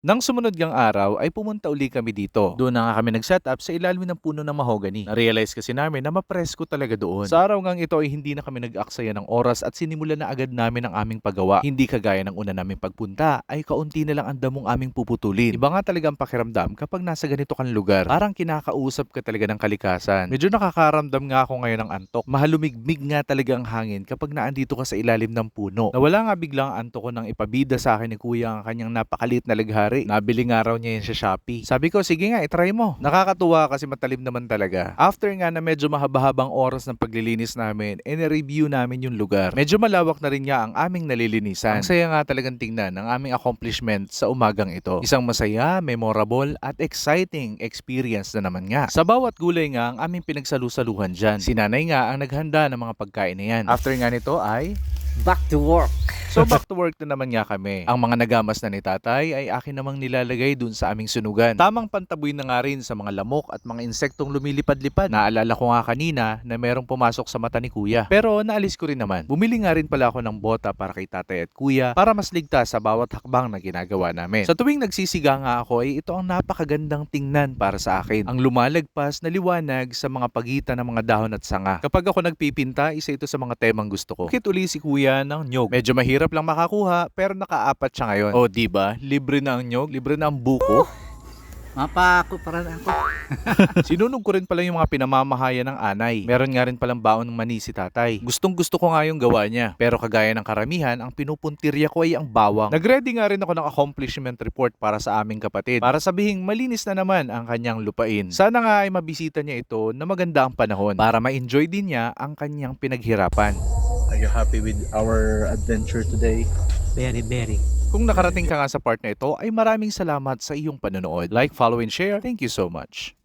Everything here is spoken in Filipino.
Nang sumunod ngang araw ay pumunta uli kami dito. Doon na nga kami nag-setup sa ilalim ng puno ng mahogany. Na-realize kasi namin na mapresko talaga doon. Sa araw ngang ito ay hindi na kami nag-aksaya ng oras at sinimulan na agad namin ang aming paggawa. Hindi kagaya ng una naming pagpunta ay kaunti na lang ang damong aming puputulin. Iba nga talaga ang pakiramdam kapag nasa ganito kang lugar. Parang kinakausap ka talaga ng kalikasan. Medyo nakakaramdam nga ako ngayon ng antok. Mahalumigmig nga talaga ang hangin kapag naandito ka sa ilalim ng puno. Nawala nga biglang ang antok ko nang ipabida sa akin ni Kuya ang kanyang napakalit na laghari. Nabili nga raw niya yan sa Shopee. Sabi ko, sige nga, itry mo. Nakakatuwa kasi matalim naman talaga. After nga na medyo mahaba-habang oras ng paglilinis namin, review namin yung lugar. Medyo malawak na rin nga ang aming nalilinisan. Ang saya nga talagang tingnan ang aming accomplishment sa umagang ito. Isang masaya, memorable, at exciting experience na naman nga. Sa bawat gulay nga ang aming pinagsalusaluhan dyan. Si Nanay nga ang naghanda ng mga pagkain na yan. After nga nito ay Back to work. so back to work na naman nga kami. Ang mga nagamas na ni tatay ay akin namang nilalagay dun sa aming sunugan. Tamang pantaboy na nga rin sa mga lamok at mga insektong lumilipad-lipad. Naalala ko nga kanina na merong pumasok sa mata ni kuya. Pero naalis ko rin naman. Bumili nga rin pala ako ng bota para kay tatay at kuya para mas ligtas sa bawat hakbang na ginagawa namin. Sa tuwing nagsisiga nga ako ay ito ang napakagandang tingnan para sa akin. Ang lumalagpas na liwanag sa mga pagitan ng mga dahon at sanga. Kapag ako nagpipinta, isa ito sa mga temang gusto ko. Bakit uli si kuya ng nyog? Medyo mahirap lang makakuha pero nakaapat siya ngayon. O diba? Libre na ang nyog, libre na ang buko. Mapako para ako. Sinunog ko rin pala yung mga pinamamahayan ng anay. Meron nga rin palang baon ng mani si tatay. Gustong gusto ko nga yung gawa niya. Pero kagaya ng karamihan, ang pinupuntirya ko ay ang bawang. Nagready nga rin ako ng accomplishment report para sa aming kapatid. Para sabihing malinis na naman ang kanyang lupain. Sana nga ay mabisita niya ito na maganda ang panahon para ma-enjoy din niya ang kanyang pinaghirapan. Are you happy with our adventure today? Very, very. Kung nakarating ka nga sa part na ito, ay maraming salamat sa iyong panonood. Like, follow, and share. Thank you so much.